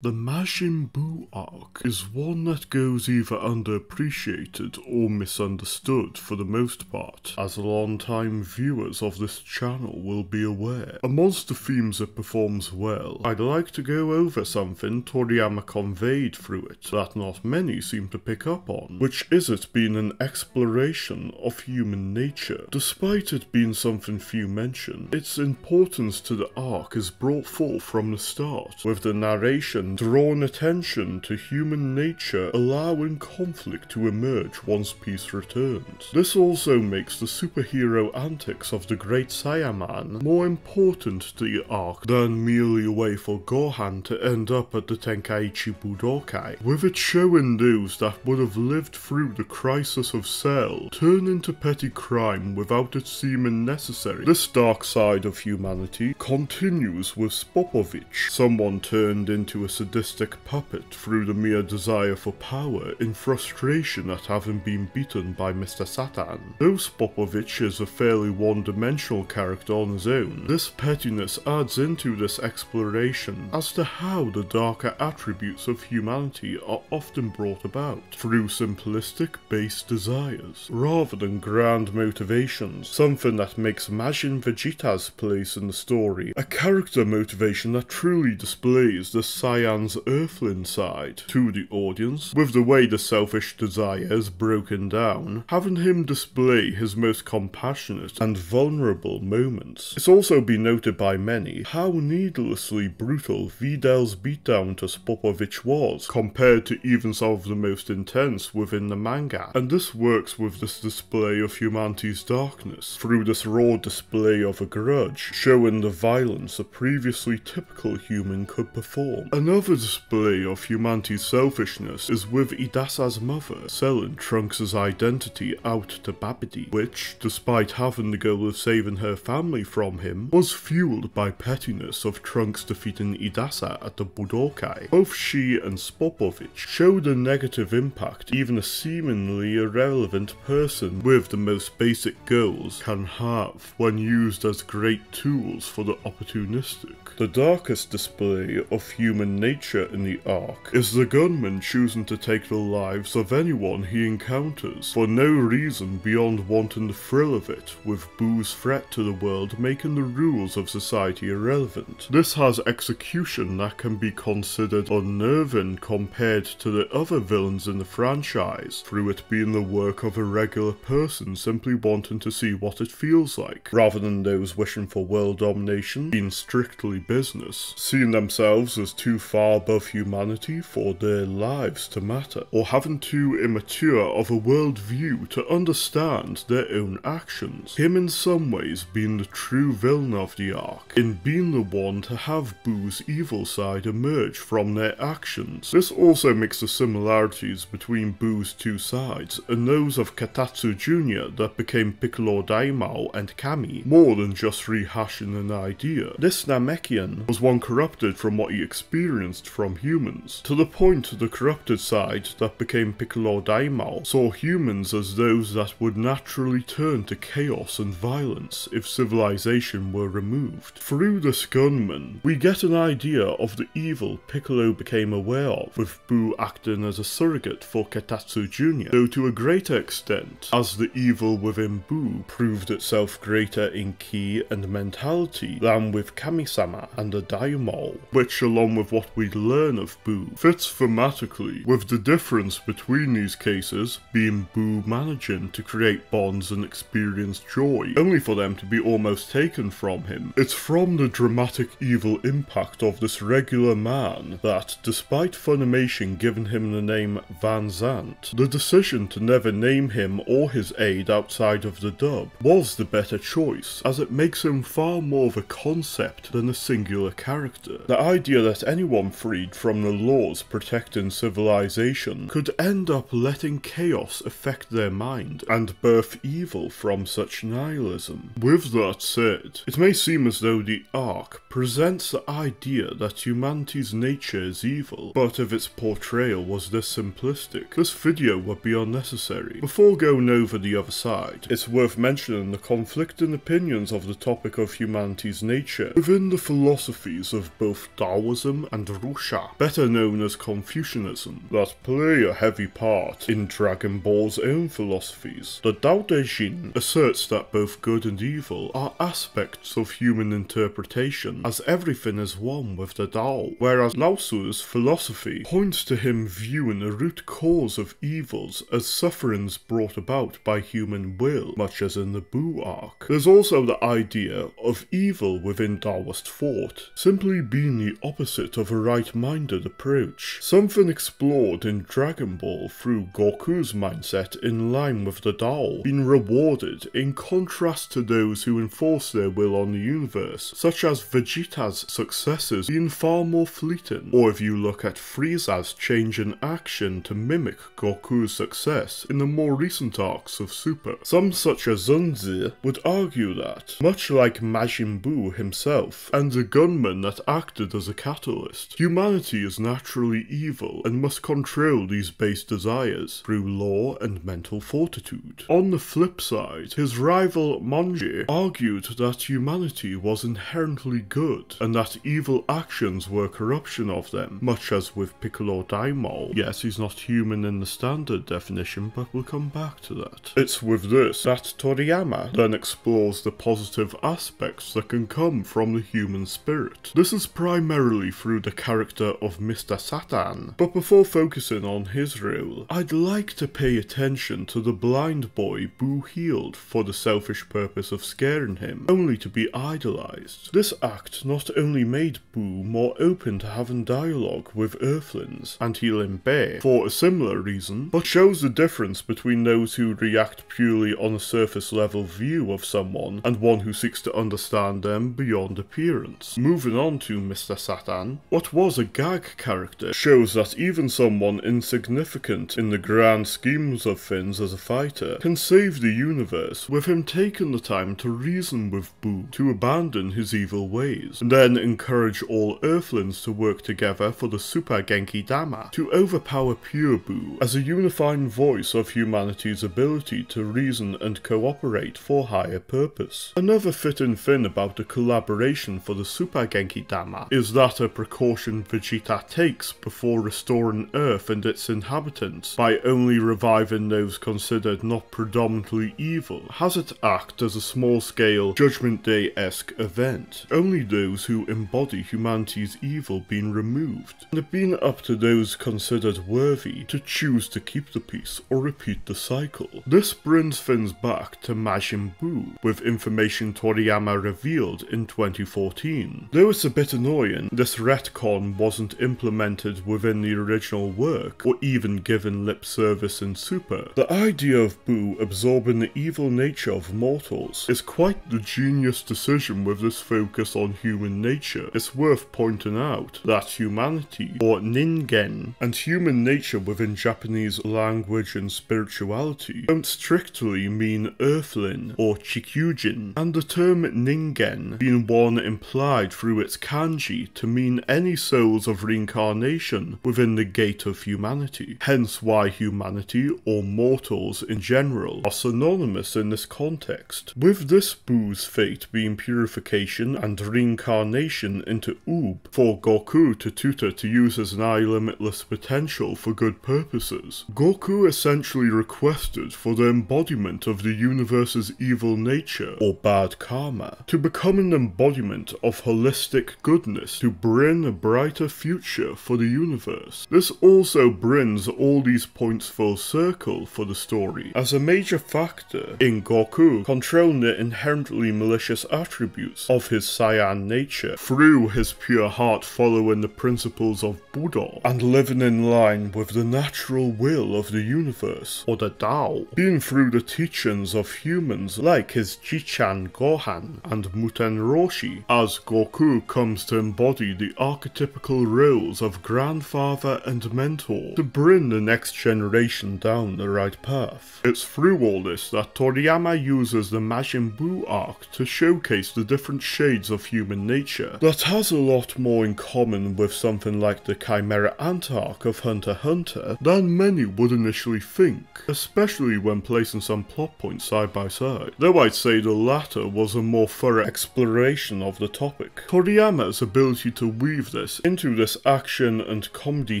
The Majin Buu arc is one that goes either underappreciated or misunderstood for the most part, as long-time viewers of this channel will be aware. Amongst the themes it performs well, I'd like to go over something Toriyama conveyed through it that not many seem to pick up on, which is it being an exploration of human nature. Despite it being something few mention, its importance to the arc is brought forth from the start, with the narration drawn attention to human nature allowing conflict to emerge once peace returns. This also makes the superhero antics of the Great Saiyaman more important to the arc than merely a way for Gohan to end up at the Tenkaichi Budokai, with it showing those that would have lived through the crisis of Cell turn into petty crime without it seeming necessary. This dark side of humanity continues with Spopovich, someone turned into a sadistic puppet through the mere desire for power in frustration at having been beaten by Mr. Satan. Though Spopovich is a fairly one-dimensional character on his own, this pettiness adds into this exploration as to how the darker attributes of humanity are often brought about through simplistic base desires, rather than grand motivations, something that makes Majin Vegeta's place in the story a character motivation that truly displays the Saiyan's earthling side to the audience, with the way the selfish desire is broken down, having him display his most compassionate and vulnerable moments. It's also been noted by many how needlessly brutal Vidal's beatdown to Spopovich was, compared to even some of the most intense within the manga, and this works with this display of humanity's darkness, through this raw display of a grudge, showing the violence a previously typical human could perform. Another display of humanity's selfishness is with Idasa's mother selling Trunks' identity out to Babidi, which, despite having the goal of saving her family from him, was fueled by pettiness of Trunks defeating Idasa at the Budokai. Both she and Spopovich showed a negative impact even a seemingly irrelevant person with the most basic goals can have when used as great tools for the opportunistic. The darkest display of human nature in the arc is the Gunman choosing to take the lives of anyone he encounters for no reason beyond wanting the thrill of it, with Buu's threat to the world making the rules of society irrelevant. This has execution that can be considered unnerving compared to the other villains in the franchise, through it being the work of a regular person simply wanting to see what it feels like, rather than those wishing for world domination being strictly business, seeing themselves as too far above humanity for their lives to matter, or having too immature of a worldview to understand their own actions. Him in some ways being the true villain of the arc, in being the one to have Buu's evil side emerge from their actions. This also makes the similarities between Buu's two sides and those of Katatsu Jr. that became Piccolo Daimao and Kami more than just rehashing an idea. This Namekian was one corrupted from what he experienced from humans, to the point the corrupted side that became Piccolo Daimao saw humans as those that would naturally turn to chaos and violence if civilization were removed. Through this Gunman, we get an idea of the evil Piccolo became aware of, with Buu acting as a surrogate for Katatsu Jr., though to a greater extent, as the evil within Buu proved itself greater in ki and mentality than with Kami-sama and the Daimao, which, along with what we learn of Buu, fits thematically, with the difference between these cases being Buu managing to create bonds and experience joy, only for them to be almost taken from him. It's from the dramatic evil impact of this regular man that, despite Funimation giving him the name Van Zant, the decision to never name him or his aide outside of the dub was the better choice, as it makes him far more of a concept than a singular character. The idea that anyone freed from the laws protecting civilization could end up letting chaos affect their mind and birth evil from such nihilism. With that said, it may seem as though the arc presents the idea that humanity's nature is evil, but if its portrayal was this simplistic, this video would be unnecessary. Before going over the other side, it's worth mentioning the conflicting opinions of the topic of humanity's nature within the philosophies of both Taoism and and Rusha, better known as Confucianism, that play a heavy part in Dragon Ball's own philosophies. The Tao-Te-Ching asserts that both good and evil are aspects of human interpretation, as everything is one with the Tao, whereas Lao Tzu's philosophy points to him viewing the root cause of evils as sufferings brought about by human will, much as in the Bu arc. There's also the idea of evil within Taoist thought simply being the opposite of a right-minded approach, something explored in Dragon Ball through Goku's mindset in line with the Tao, being rewarded in contrast to those who enforce their will on the universe, such as Vegeta's successes being far more fleeting, or if you look at Frieza's change in action to mimic Goku's success in the more recent arcs of Super. Some such as Zunzi would argue that, much like Majin Buu himself, and the gunman that acted as a catalyst, humanity is naturally evil and must control these base desires through law and mental fortitude. On the flip side, his rival Monji argued that humanity was inherently good, and that evil actions were corruption of them, much as with Piccolo Daimao. Yes, he's not human in the standard definition, but we'll come back to that. It's with this that Toriyama then explores the positive aspects that can come from the human spirit. This is primarily through the character of Mr. Satan, but before focusing on his role, I'd like to pay attention to the blind boy Buu healed for the selfish purpose of scaring him, only to be idolized. This act not only made Buu more open to having dialogue with Earthlings and healing Bei for a similar reason, but shows the difference between those who react purely on a surface level view of someone and one who seeks to understand them beyond appearance. Moving on to Mr. Satan, what was a gag character shows that even someone insignificant in the grand schemes of things as a fighter can save the universe, with him taking the time to reason with Buu to abandon his evil ways, and then encourage all Earthlings to work together for the Super Genki Dama to overpower pure Buu as a unifying voice of humanity's ability to reason and cooperate for higher purpose. Another fitting thing about the collaboration for the Super Genki Dama is that a precaution Vegeta takes before restoring Earth and its inhabitants by only reviving those considered not predominantly evil has it act as a small-scale Judgment Day-esque event, only those who embody humanity's evil being removed, and it being up to those considered worthy to choose to keep the peace or repeat the cycle. This brings things back to Majin Buu, with information Toriyama revealed in 2014. Though it's a bit annoying, this retcon wasn't implemented within the original work, or even given lip service in Super. The idea of Buu absorbing the evil nature of mortals is quite the genius decision with this focus on human nature. It's worth pointing out that humanity, or ningen, and human nature within Japanese language and spirituality don't strictly mean earthling or chikyujin, and the term ningen being one implied through its kanji to mean any souls of reincarnation within the gate of humanity, hence why humanity, or mortals in general, are synonymous in this context. With this Buu's fate being purification and reincarnation into Oob, for Goku to tutor to use his nigh limitless potential for good purposes, Goku essentially requested for the embodiment of the universe's evil nature, or bad karma, to become an embodiment of holistic goodness to bring a brighter future for the universe. This also brings all these points full circle for the story, as a major factor in Goku controlling the inherently malicious attributes of his Saiyan nature through his pure heart following the principles of Buddha and living in line with the natural will of the universe, or the Tao, being through the teachings of humans like his Jichan Gohan and Muten Roshi, as Goku comes to embody the archetypical roles of grandfather and mentor to bring the next generation down the right path. It's through all this that Toriyama uses the Majin Buu arc to showcase the different shades of human nature that has a lot more in common with something like the Chimera Ant arc of Hunter x Hunter than many would initially think, especially when placing some plot points side by side, though I'd say the latter was a more thorough exploration of the topic. Toriyama's ability to weave this into this action and comedy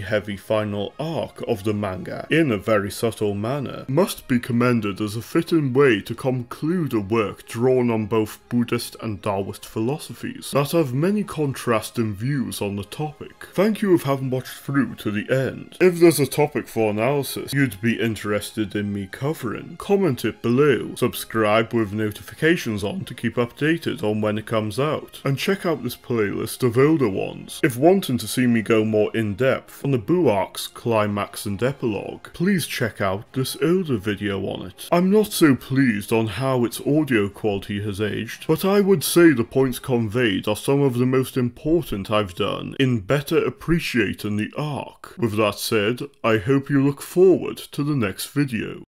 heavy final arc of the manga in a very subtle manner must be commended as a fitting way to conclude a work drawn on both Buddhist and Taoist philosophies that have many contrasting views on the topic. Thank you for having watched through to the end. If there's a topic for analysis you'd be interested in me covering, comment it below, subscribe with notifications on to keep updated on when it comes out, and check out this playlist of older ones. If wanting to see me go more in depth on the Buu arc's climax and epilogue, please check out this older video on it. I'm not so pleased on how its audio quality has aged, but I would say the points conveyed are some of the most important I've done in better appreciating the arc. With that said, I hope you look forward to the next video.